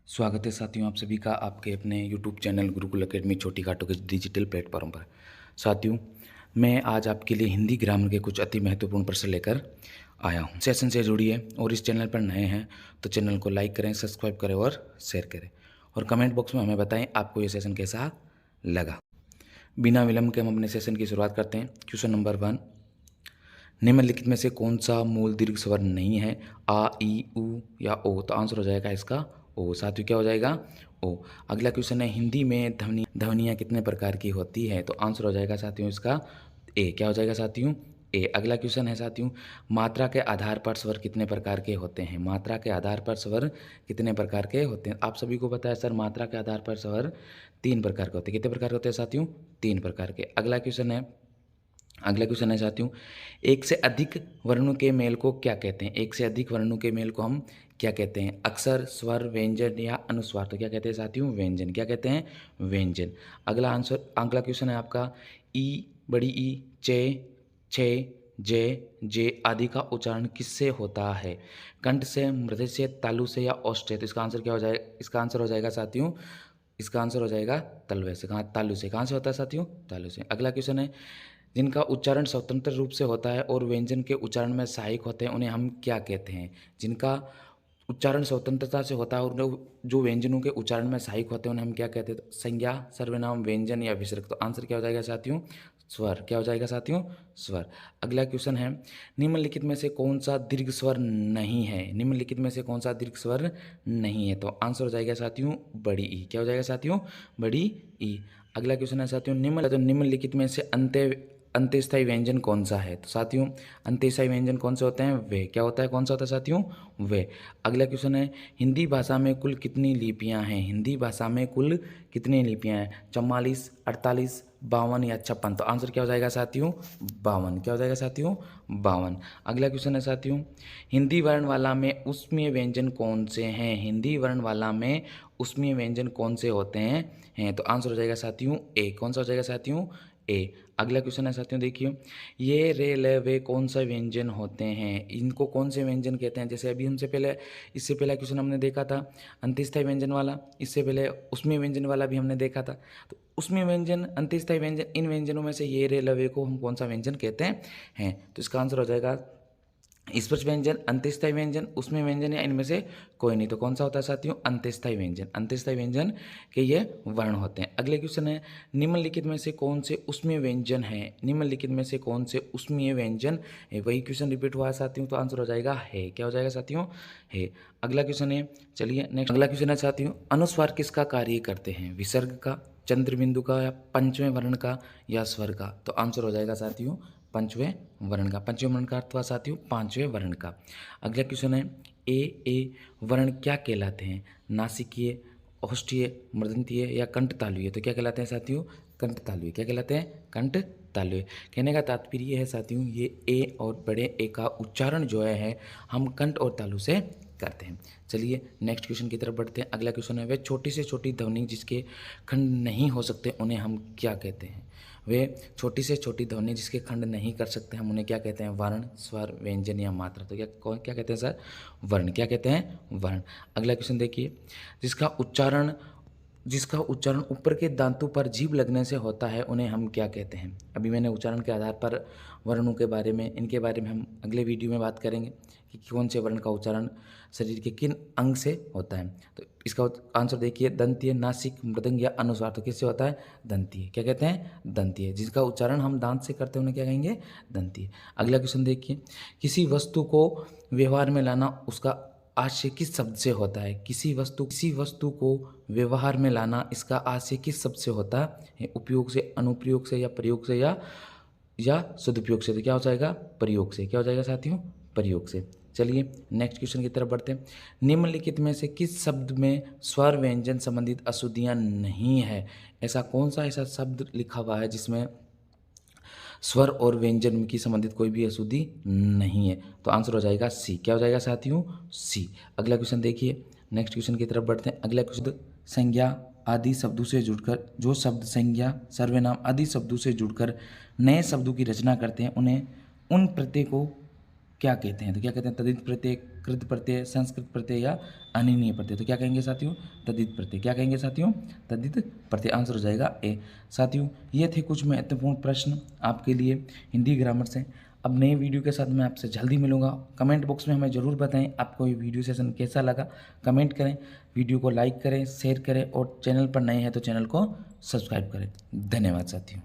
स्वागत है साथियों आप सभी का आपके अपने YouTube चैनल गुरुकुल एकेडमी छोटी काटो के डिजिटल प्लेटफॉर्म पर। साथियों, मैं आज आपके लिए हिंदी ग्रामर के कुछ अति महत्वपूर्ण प्रश्न लेकर आया हूं। सेशन से जुड़िए और इस चैनल पर नए हैं तो चैनल को लाइक करें, सब्सक्राइब करें और शेयर करें और कमेंट बॉक्स में हमें बताएं आपको ये सेशन कैसा लगा। बिना विलंब के हम अपने सेशन की शुरुआत करते हैं। क्वेश्चन नंबर 1, निम्नलिखित में से कौन सा मूल दीर्घ स्वर नहीं है? आ, ई, उ या ओ? तो आंसर हो जाएगा इसका ओ। साथियों क्या हो जाएगा? ओ। अगला क्वेश्चन है, हिंदी में ध्वनियाँ कितने प्रकार की होती है? तो आंसर हो जाएगा साथियों इसका ए। क्या हो जाएगा साथियों? ए। अगला क्वेश्चन है साथियों, मात्रा के आधार पर स्वर कितने प्रकार के होते हैं? मात्रा के आधार पर स्वर कितने प्रकार के होते हैं? आप सभी को पता है सर, मात्रा के आधार पर स्वर 3 प्रकार के होते हैं। कितने प्रकार के होते हैं साथियों? 3 प्रकार के। अगला क्वेश्चन है साथियों, एक से अधिक वर्णों के मेल को क्या कहते हैं? एक से अधिक वर्णों के मेल को हम क्या कहते हैं? अक्षर, स्वर, व्यंजन या अनुस्वार? तो क्या कहते हैं साथियों? व्यंजन। क्या कहते हैं? व्यंजन। अगला क्वेश्चन है आपका, ई, बड़ी ई, चे, छे, जे आदि का उच्चारण किससे होता है? कंठ से, मृदु से, तालु से या ओष्ठ से? तो इसका आंसर क्या हो जाएगा? इसका आंसर हो जाएगा साथियों, इसका आंसर हो जाएगा तलवे से। कहाँ? तालु से। कहाँ से होता है साथियों? तालु से। अगला क्वेश्चन है, जिनका उच्चारण स्वतंत्र रूप से होता है और व्यंजन के उच्चारण में सहायक होते हैं उन्हें हम क्या कहते हैं? जिनका उच्चारण स्वतंत्रता से होता है और जो व्यंजनों के उच्चारण में सहायक होते हैं उन्हें हम क्या कहते हैं? तो संज्ञा, सर्वनाम, व्यंजन या विसर्ग? तो आंसर क्या हो जाएगा साथियों? स्वर। क्या हो जाएगा साथियों? स्वर। अगला क्वेश्चन है, निम्नलिखित में से कौन सा दीर्घ स्वर नहीं है? निम्नलिखित में से कौन सा दीर्घ स्वर नहीं है? तो आंसर हो जाएगा साथियों बड़ी ई। क्या हो जाएगा साथियों? बड़ी ई। अगला क्वेश्चन है साथियों, निम्नलिखित में से अंत्यस्थायी व्यंजन कौन सा है? तो साथियों अंत्यस्थायी व्यंजन कौन से होते हैं? वे। क्या होता है? कौन सा होता है साथियों? वे। अगला क्वेश्चन है, हिंदी भाषा में कुल कितनी लिपियां हैं? हिंदी भाषा में कुल कितनी लिपियां हैं? 44, 48, 52 या 56? तो आंसर क्या हो जाएगा साथियों? 52। क्या हो जाएगा साथियों? 52। अगला क्वेश्चन है साथियों, हिंदी वर्णमाला में ऊष्मीय व्यंजन कौन से हैं? हिंदी वर्णमाला में ऊष्मीय व्यंजन कौन से होते हैं? तो आंसर हो जाएगा साथियों ए। कौन सा हो जाएगा साथियों? ए। अगला क्वेश्चन है साथियों, देखिए, ये रे ल वे कौन सा व्यंजन होते हैं? इनको कौन से व्यंजन कहते हैं? जैसे अभी इससे पहला क्वेश्चन हमने देखा था अंत्यस्थायी व्यंजन वाला, इससे पहले उसमें व्यंजन वाला भी हमने देखा था। तो उसमें व्यंजन, अंत्यस्थायी व्यंजन, इन व्यंजनों में से ये रे ल वे को हम कौन सा व्यंजन कहते हैं? तो इसका आंसर हो जाएगा स्पर्श व्यंजन, अंत्यस्थायी व्यंजन, उसमें व्यंजन या इनमें से कोई नहीं। तो कौन सा होता है साथियों? अंत्यस्थायी व्यंजन। अंत्यस्थायी व्यंजन के ये वर्ण होते हैं। अगले क्वेश्चन है, निम्नलिखित में से कौन से उसमें व्यंजन है? निम्नलिखित में से कौन से उसमें व्यंजन है? वही क्वेश्चन रिपीट हुआ है साथियों, तो आंसर हो जाएगा है। क्या हो जाएगा साथियों? है। अगला क्वेश्चन है, चलिए नेक्स्ट। अगला क्वेश्चन है साथियों, अनुस्वार किसका कार्य करते हैं? विसर्ग का, चंद्रबिंदु का या पंचवें वर्ण का या स्वर का? तो आंसर हो जाएगा साथियों पंचवें वर्ण का। पंचवें वर्ण का अर्थ हुआ साथियों पांचवें वर्ण का। अगला क्वेश्चन है, ए वर्ण क्या कहलाते हैं? नासिकीय, ओष्ठीय, मृदंतीय या कंठतालुय? तो क्या कहलाते हैं साथियों? कंठतालुय। क्या कहलाते हैं? कंठतालुय। कहने का तात्पर्य ये है साथियों, ये ए और बड़े ए का उच्चारण जो है हम कंठ और तालु से करते हैं। चलिए नेक्स्ट क्वेश्चन की तरफ बढ़ते हैं। अगला क्वेश्चन है, वे छोटी से छोटी ध्वनि जिसके खंड नहीं हो सकते उन्हें हम क्या कहते हैं? वे छोटी से छोटी ध्वनि जिसके खंड नहीं कर सकते हम उन्हें क्या कहते हैं? वर्ण, स्वर, व्यंजन या मात्रा? तो क्या कहते हैं सर? वर्ण। क्या कहते हैं? वर्ण। अगला क्वेश्चन देखिए, जिसका उच्चारण ऊपर के दांतों पर जीभ लगने से होता है उन्हें हम क्या कहते हैं? अभी मैंने उच्चारण के आधार पर वर्णों के बारे में, इनके बारे में हम अगले वीडियो में बात करेंगे कि कौन से वर्ण का उच्चारण शरीर के किन अंग से होता है। तो इसका आंसर देखिए, दंतीय, नासिक, मृदंग या अनुस्वार? तो किससे होता है? दंतीय। क्या कहते हैं? दंतीय। जिसका उच्चारण हम दांत से करते हैं उन्हें क्या कहेंगे? दंतीय। अगला क्वेश्चन देखिए, किसी वस्तु को व्यवहार में लाना उसका आशय किस शब्द से होता है? किसी वस्तु को व्यवहार में लाना इसका आशय किस शब्द से होता है? उपयोग से, अनुप्रयोग से या प्रयोग से या सदुपयोग से? तो क्या हो जाएगा? प्रयोग से। क्या हो जाएगा साथियों? प्रयोग से। चलिए नेक्स्ट क्वेश्चन की तरफ बढ़ते हैं। निम्नलिखित में से किस शब्द में स्वर व्यंजन संबंधित अशुद्धियां नहीं है? ऐसा शब्द लिखा हुआ है जिसमें स्वर और व्यंजन की संबंधित कोई भी अशुद्धि नहीं है? तो आंसर हो जाएगा सी। क्या हो जाएगा साथियों? सी। अगला क्वेश्चन देखिए, नेक्स्ट क्वेश्चन की तरफ बढ़ते हैं। अगला क्वेश्चन, संज्ञा आदि शब्दों से जुड़कर, जो शब्द संज्ञा, सर्वनाम आदि शब्दों से जुड़कर नए शब्दों की रचना करते हैं उन्हें, उन प्रत्यय को क्या कहते हैं? तो क्या कहते हैं? तद्धित प्रत्यय, कृत प्रत्यय, संस्कृत प्रत्यय या अनिर्णीय प्रत्यय। तो क्या कहेंगे साथियों? तद्धित प्रत्यय। क्या कहेंगे साथियों? तद्धित प्रत्यय। आंसर हो जाएगा ए। साथियों ये थे कुछ महत्वपूर्ण प्रश्न आपके लिए हिंदी ग्रामर से। अब नए वीडियो के साथ मैं आपसे जल्दी मिलूंगा। कमेंट बॉक्स में हमें ज़रूर बताएं आपको ये वीडियो सेशन कैसा लगा। कमेंट करें, वीडियो को लाइक करें, शेयर करें और चैनल पर नए हैं तो चैनल को सब्सक्राइब करें। धन्यवाद साथियों।